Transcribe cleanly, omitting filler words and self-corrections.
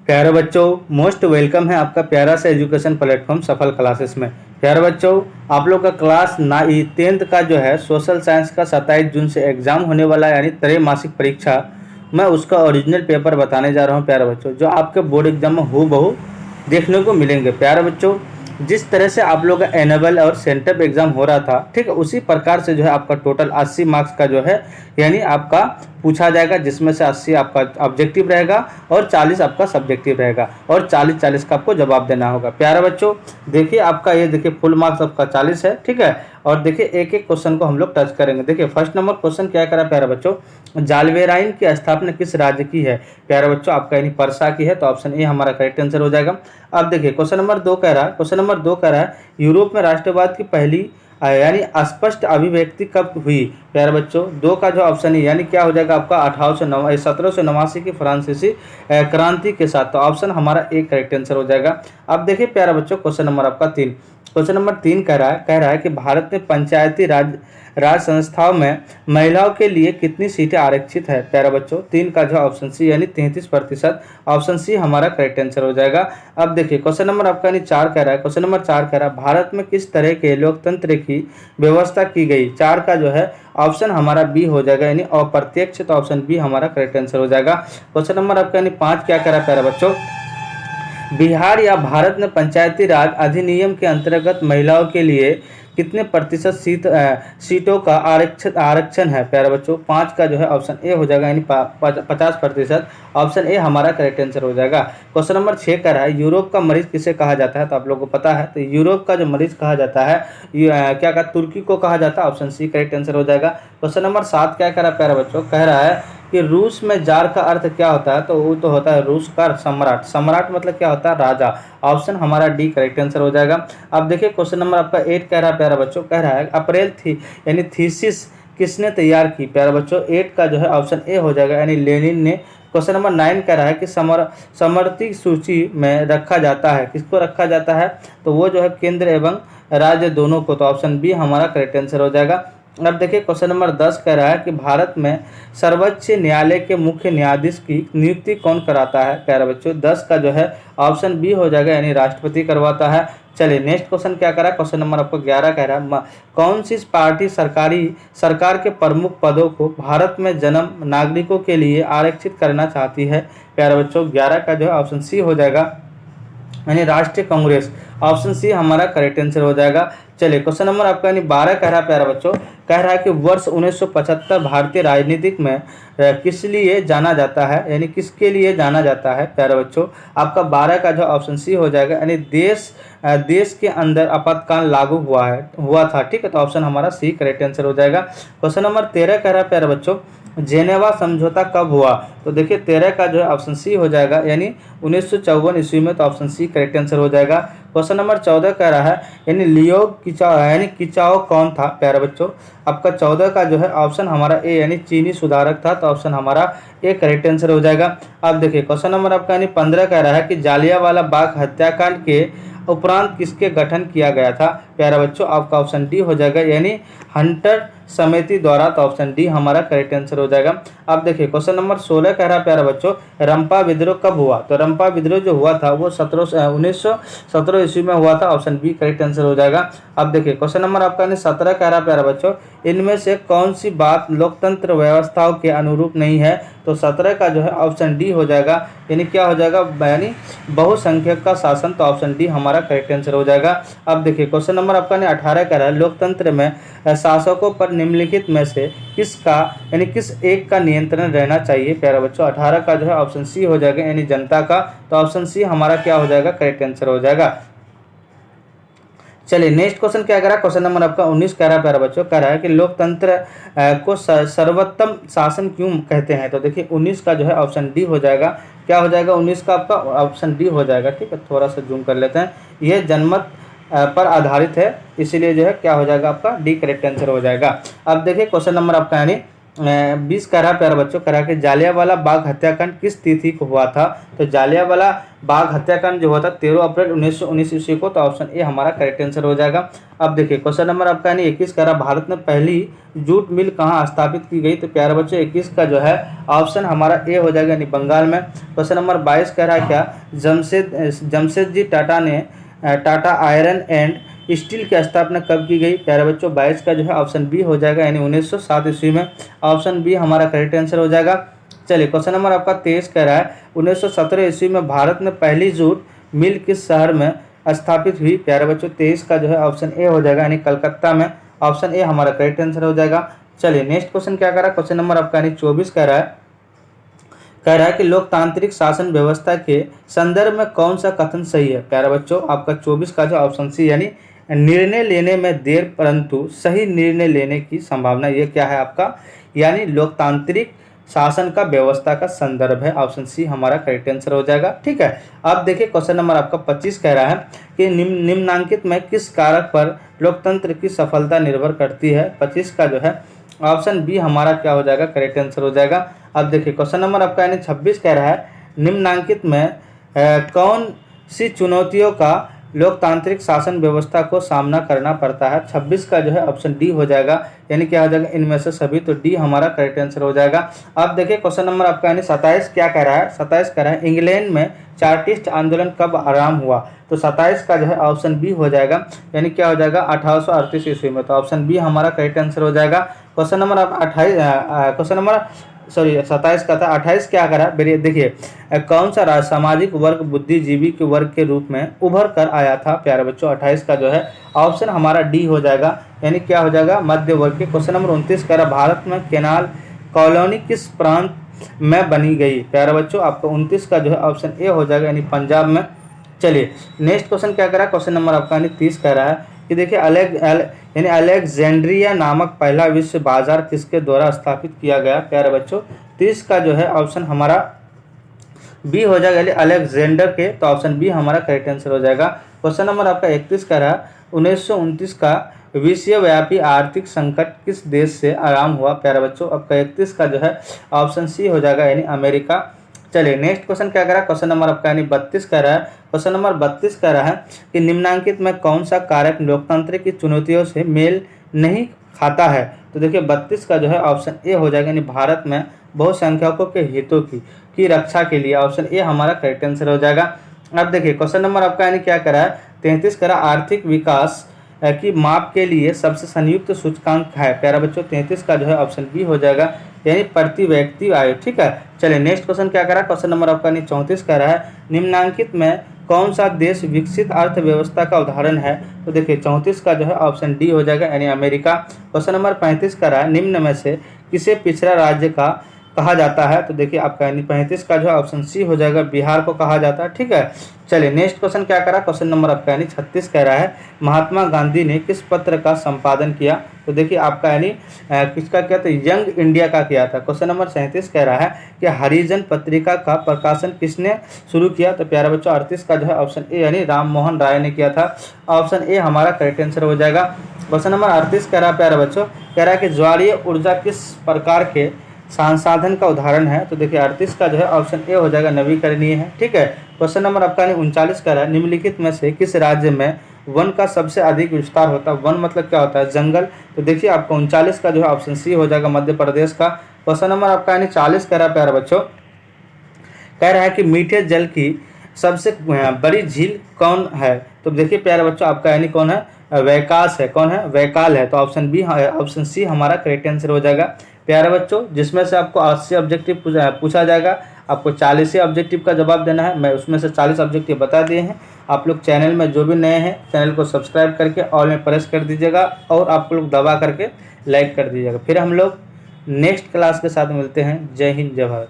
प्यारे बच्चों, most welcome है आपका प्यारा सा एजुकेशन प्लेटफॉर्म सफल क्लासेस में। प्यारे बच्चों, आप लोग का क्लास 10th का जो है सोशल साइंस का 27 जून से एग्जाम होने वाला है, यानी त्रैमासिक परीक्षा। मैं उसका ओरिजिनल पेपर बताने जा रहा हूँ प्यारे बच्चों, जो आपके बोर्ड एग्जाम में हूबहू देखने को मिलेंगे। प्यारे बच्चों, जिस तरह से आप लोग का एनुअल और सेंटअप एग्जाम हो रहा था, ठीक है, उसी प्रकार से जो है आपका टोटल 80 मार्क्स का जो है यानी आपका पूछा जाएगा, जिसमें से 80 आपका ऑब्जेक्टिव रहेगा और 40 आपका सब्जेक्टिव रहेगा और 40-40 का आपको जवाब देना होगा। प्यारे बच्चों, देखिए आपका ये देखिए फुल मार्क्स आपका 40 है, ठीक है। और देखिए एक एक क्वेश्चन को हम लोग टच करेंगे। देखिए फर्स्ट नंबर क्वेश्चन क्या करा प्यारे बच्चों, जालवेराइन की स्थापना किस राज्य की है? प्यारे बच्चों, आपका यानी परसा की है, तो ऑप्शन ए हमारा करेक्ट आंसर हो जाएगा। अब देखिए क्वेश्चन नंबर 2 कह रहा है, क्वेश्चन नंबर 2 कह रहा है यूरोप में राष्ट्रवाद की पहली यानी स्पष्ट अभिव्यक्ति कब हुई? प्यारे बच्चों, 2 का जो ऑप्शन है यानी क्या हो जाएगा आपका 1789 की फ्रांसीसी क्रांति के साथ, तो ऑप्शन हमारा एक करेक्ट आंसर हो जाएगा। अब देखिए प्यारे बच्चों क्वेश्चन नंबर आपका 3, क्वेश्चन नंबर 3 कह रहा है कि भारत में पंचायती राज संस्थाओं में महिलाओं के लिए कितनी सीटें आरक्षित है? प्यारे बच्चों, 3 का जो ऑप्शन सी यानी 33%, ऑप्शन सी हमारा करेक्ट आंसर हो जाएगा। अब देखिए क्वेश्चन नंबर आपका यानी 4 कह रहा है, क्वेश्चन नंबर 4 कह रहा है भारत में किस तरह के लोकतंत्र की व्यवस्था की गई? 4 का जो है ऑप्शन हमारा बी हो जाएगा, यानी अप्रत्यक्ष, तो ऑप्शन बी हमारा करेक्ट आंसर हो जाएगा। क्वेश्चन नंबर आपका यानी 5 क्या कह रहा है प्यारे बच्चों, बिहार या भारत में पंचायती राज अधिनियम के अंतर्गत महिलाओं के लिए कितने प्रतिशत सीटों का आरक्षण है? प्यारे बच्चों, 5 का जो है ऑप्शन ए हो जाएगा, यानी 50%, ऑप्शन ए हमारा करेक्ट आंसर हो जाएगा। क्वेश्चन नंबर 6 का है यूरोप का मरीज किसे कहा जाता है? तो आप लोगों को पता है, तो यूरोप का जो मरीज कहा जाता है क्या कहा, तुर्की को कहा जाता है, ऑप्शन सी करेक्ट आंसर हो जाएगा। क्वेश्चन नंबर 7 क्या कह रहा है प्यारे बच्चों, कह रहा है कि रूस में जार का अर्थ क्या होता है? तो वो तो होता है रूस का सम्राट। सम्राट मतलब क्या होता है? राजा। ऑप्शन हमारा डी करेक्ट आंसर हो जाएगा। अब देखिए क्वेश्चन नंबर आपका 8 कह रहा है प्यारा बच्चों, कह रहा है अप्रैल थी यानी थीसिस किसने तैयार की? प्यारा बच्चों, 8 का जो है ऑप्शन ए हो जाएगा, यानी लेनिन ने। क्वेश्चन नंबर 9 कह रहा है कि समर्थी सूची में रखा जाता है, किसको रखा जाता है? तो वो जो है केंद्र एवं राज्य दोनों को, तो ऑप्शन बी हमारा करेक्ट आंसर हो जाएगा। अब देखिए क्वेश्चन नंबर 10 कह रहा है कि भारत में सर्वोच्च न्यायालय के मुख्य न्यायाधीश की नियुक्ति कौन कराता है? प्यारे बच्चों, 10 का जो है ऑप्शन बी हो जाएगा, यानी राष्ट्रपति करवाता है। चलिए नेक्स्ट क्वेश्चन क्या करा, क्वेश्चन नंबर आपको 11 कह रहा है कौन सी पार्टी सरकार के प्रमुख पदों को भारत में जन्म नागरिकों के लिए आरक्षित करना चाहती है? प्यारे बच्चों, 11 का जो है ऑप्शन सी हो जाएगा, यानी राष्ट्रीय कांग्रेस, ऑप्शन सी हमारा करेक्ट आंसर हो जाएगा। चलिए क्वेश्चन नंबर आपका यानी 12 कह रहा है प्यारा बच्चों, कह रहा है कि वर्ष 1975 भारतीय राजनीतिक में किस लिए जाना जाता है, यानी किसके लिए जाना जाता है? प्यारे बच्चों, आपका 12 का जो ऑप्शन सी हो जाएगा, यानी देश के अंदर आपातकाल लागू हुआ था, ठीक है, तो ऑप्शन हमारा सी करेक्ट आंसर हो जाएगा। क्वेश्चन नंबर 13 कह रहा है प्यारे बच्चों, जेनेवा समझौता कब हुआ? तो देखिए 13 का जो है ऑप्शन सी हो जाएगा, यानी 1954 ईस्वी में, तो ऑप्शन सी करेक्ट आंसर हो जाएगा। क्वेश्चन नंबर 14 कह रहा है यानी लियो किचाओ कौन था? प्यारे बच्चों, आपका 14 का जो है ऑप्शन हमारा ए, यानी चीनी सुधारक था, तो ऑप्शन हमारा ए करेक्ट आंसर हो जाएगा। अब देखिए क्वेश्चन नंबर आपका यानी 15 कह रहा है कि जालियांवाला बाग हत्याकांड के उपरांत किसके गठन किया गया था? प्यारा बच्चों, आपका ऑप्शन डी हो जाएगा, यानी हंटर समिति द्वारा, तो ऑप्शन डी हमारा करेक्ट आंसर हो जाएगा। अब देखिए क्वेश्चन नंबर 16 कह रहा है प्यारा बच्चों, रंपा विद्रोह कब हुआ? तो रंपा विद्रोह जो हुआ था वो 1917 ईस्वी में हुआ था, ऑप्शन बी करेक्ट आंसर हो जाएगा। अब देखिए क्वेश्चन नंबर आपका 17 कह रहा है प्यारा बच्चों, इनमें से कौन सी बात लोकतंत्र व्यवस्थाओं के अनुरूप नहीं है? तो 17 का जो है ऑप्शन डी हो जाएगा, यानी क्या हो जाएगा, यानी बहुसंख्यक का शासन, तो ऑप्शन डी हमारा करेक्ट आंसर हो जाएगा। अब देखिए क्वेश्चन नंबर आपका 18 कह रहा है लोकतंत्र में शासकों पर निम्नलिखित में से किसका यानी किस एक का नियंत्रण रहना चाहिए? प्यारे बच्चों, 18 का जो है ऑप्शन सी हो जाएगा, यानी जनता का, तो ऑप्शन सी हमारा क्या हो जाएगा, करेक्ट आंसर हो जाएगा। चलिए नेक्स्ट क्वेश्चन क्या कह रहा है, क्वेश्चन नंबर आपका 19 कह रहा है प्यारा बच्चों, कह रहा है कि लोकतंत्र को सर्वोत्तम शासन क्यों कहते हैं? तो देखिए 19 का जो है ऑप्शन डी हो जाएगा, क्या हो जाएगा 19 का आपका ऑप्शन डी हो जाएगा, ठीक है, थोड़ा सा जूम कर लेते हैं, यह जनमत पर आधारित है, इसीलिए जो है क्या हो जाएगा आपका डी करेक्ट आंसर हो जाएगा। अब देखिए क्वेश्चन नंबर आपका यानी 20 कह रहा है प्यारे बच्चों, कह रहा है कि जालियांवाला बाग हत्याकांड किस तिथि को हुआ था। तो जालियांवाला बाग हत्याकांड जो हुआ था 13 अप्रैल 1919 ईस्वी को। तो ऑप्शन ए हमारा करेक्ट आंसर हो जाएगा। अब देखिए क्वेश्चन नंबर आपका यानी 21 कह रहा भारत में पहली जूट मिल कहाँ स्थापित की गई। तो प्यारे बच्चों 21 का जो है ऑप्शन हमारा ए हो जाएगा, यानी बंगाल में। क्वेश्चन नंबर 22 कह रहा है क्या जमशेदजी टाटा ने टाटा आयरन एंड स्टील की स्थापना कब की गई। प्यारे बच्चों 22 का जो है ऑप्शन बी हो जाएगा, यानी 1907 ईस्वी में। ऑप्शन बी हमारा करेक्ट आंसर हो जाएगा। चलिए क्वेश्चन नंबर आपका 23 कह रहा है 1917 ईस्वी में भारत में पहली जूट मिल किस शहर में स्थापित हुई। प्यारे बच्चों 23 का जो है ऑप्शन ए हो जाएगा, यानी कलकत्ता में। ऑप्शन ए हमारा करेक्ट आंसर हो जाएगा। चलिए नेक्स्ट क्वेश्चन क्या कर रहा है, क्वेश्चन नंबर आपका यानी 24 कह रहा है कि लोकतांत्रिक शासन व्यवस्था के संदर्भ में कौन सा कथन सही है। प्यारे बच्चों आपका 24 का जो ऑप्शन सी, यानी निर्णय लेने में देर परंतु सही निर्णय लेने की संभावना, ये क्या है आपका, यानी लोकतांत्रिक शासन का व्यवस्था का संदर्भ है। ऑप्शन सी हमारा करेक्ट आंसर हो जाएगा। ठीक है, अब देखिए क्वेश्चन नंबर आपका 25 कह रहा है कि निम्नांकित में किस कारक पर लोकतंत्र की सफलता निर्भर करती है। 25 का जो है ऑप्शन बी हमारा क्या हो जाएगा, करेक्ट आंसर हो जाएगा। अब देखिए क्वेश्चन नंबर आपका यानी 26 कह रहा है निम्नांकित में कौन सी चुनौतियों का लोकतांत्रिक शासन व्यवस्था को सामना करना पड़ता है। 26 का जो है ऑप्शन डी हो जाएगा, यानी क्या हो जाएगा, इनमें से सभी। तो डी हमारा करेक्ट आंसर हो जाएगा। अब देखिए क्वेश्चन नंबर आपका यानी 27 क्या कह रहा है, 27 कह रहा है इंग्लैंड में चार्टिस्ट आंदोलन कब आरंभ हुआ। तो 27 का जो है ऑप्शन बी हो जाएगा, यानी क्या हो जाएगा, 1838 ईस्वी में। तो ऑप्शन बी हमारा करेक्ट आंसर हो जाएगा। क्वेश्चन नंबर आप 27 का था। 28 क्या करा, देखिए कौन सा सामाजिक वर्ग बुद्धिजीवी के वर्ग के रूप में उभर कर आया था। प्यारे बच्चों 28 का जो है ऑप्शन हमारा डी हो जाएगा, यानी क्या हो जाएगा, मध्य वर्ग के। क्वेश्चन नंबर 29 कह रहा भारत में कैनाल कॉलोनी किस प्रांत में बनी गई। प्यारे बच्चों आपको 29 का जो है ऑप्शन ए हो जाएगा, यानी पंजाब में। चलिए नेक्स्ट क्वेश्चन क्या कह रहा है, क्वेश्चन नंबर आपका यानी 30 कह रहा है कि देखिए यानी अलेक्जेंड्रिया नामक पहला विश्व बाजार किसके द्वारा स्थापित किया गया। प्यारे बच्चों 30 का जो है ऑप्शन हमारा बी हो जाएगा, यानी अलेक्जेंडर के। तो ऑप्शन बी हमारा करेक्ट आंसर हो जाएगा। क्वेश्चन नंबर आपका 31 का रहा 1929 का विश्वव्यापी आर्थिक संकट किस देश से आरंभ हुआ। प्यारे बच्चों आपका 31 का जो है ऑप्शन सी हो जाएगा, यानी अमेरिका। चलिए नेक्स्ट क्वेश्चन क्या कह रहा है, क्वेश्चन नंबर आपका यानी 32 कह रहा है। क्वेश्चन नंबर 32 कह रहा है कि निम्नांकित में कौन सा कारक लोकतंत्र की चुनौतियों से मेल नहीं खाता है। तो देखिए 32 का जो है ऑप्शन ए हो जाएगा, यानी भारत में बहुसंख्यकों के हितों की रक्षा के लिए। ऑप्शन ए हमारा करेक्ट आंसर हो जाएगा। अब देखिए क्वेश्चन नंबर आपका यानी क्या कह रहा है, 33 कह रहा आर्थिक विकास की माप के लिए सबसे संयुक्त सूचकांक है। प्यारा बच्चों 33 का जो है ऑप्शन बी हो जाएगा, यानी प्रति व्यक्ति आय। ठीक है, चलिए नेक्स्ट क्वेश्चन क्या कह रहा है, क्वेश्चन नंबर आपका 34 कह रहा है निम्नांकित में कौन सा देश विकसित अर्थव्यवस्था का उदाहरण है। तो देखिए 34 का जो है ऑप्शन डी हो जाएगा, यानी अमेरिका। क्वेश्चन नंबर 35 कह रहा है निम्न में से किसे पिछड़ा राज्य का कहा जाता है। तो देखिए आपका यानी 35 का जो है ऑप्शन सी हो जाएगा, बिहार को कहा जाता है। ठीक है, चलिए नेक्स्ट क्वेश्चन क्या करा, क्वेश्चन नंबर आपका यानी 36 कह रहा है महात्मा गांधी ने किस पत्र का संपादन किया। तो देखिए आपका यानी किसका किया, तो यंग इंडिया का किया था। क्वेश्चन नंबर 37 कह रहा है कि हरिजन पत्रिका का प्रकाशन किसने शुरू किया। तो प्यारा बच्चों 38 का जो है ऑप्शन ए, यानी राम मोहन राय ने किया था। ऑप्शन ए हमारा करेक्ट आंसर हो जाएगा। क्वेश्चन नंबर 38 कह रहा है प्यारा बच्चों, कह रहा है कि ज्वारीय ऊर्जा किस प्रकार के संसाधन का उदाहरण है। तो देखिए 38 का जो है ऑप्शन ए हो जाएगा, नवीकरणीय है। ठीक है, क्वेश्चन नंबर आपका 39 का है निम्नलिखित में से किस राज्य में वन का सबसे अधिक विस्तार होता है। वन मतलब क्या होता है, जंगल। तो देखिए आपका 39 का जो है ऑप्शन सी हो जाएगा, मध्य प्रदेश का। क्वेश्चन नंबर आपका यानी 40 कह रहा है प्यारे बच्चों, कह रहा है कि मीठे जल की सबसे बड़ी झील कौन है। तो देखिए प्यारे बच्चों आपका यानी कौन है, वैकास है। कौन है, वैकाल है। तो ऑप्शन बी, ऑप्शन सी हमारा करेक्ट आंसर हो जाएगा। प्यारे बच्चों जिसमें से आपको 80 ऑब्जेक्टिव पूछा जाएगा, आपको 40 ऑब्जेक्टिव का जवाब देना है। मैं उसमें से 40 ऑब्जेक्टिव बता दिए हैं। आप लोग चैनल में जो भी नए हैं चैनल को सब्सक्राइब करके ऑल में प्रेस कर दीजिएगा और आप लोग दबा करके लाइक कर दीजिएगा। फिर हम लोग नेक्स्ट क्लास के साथ मिलते हैं। जय हिंद, जय भारत।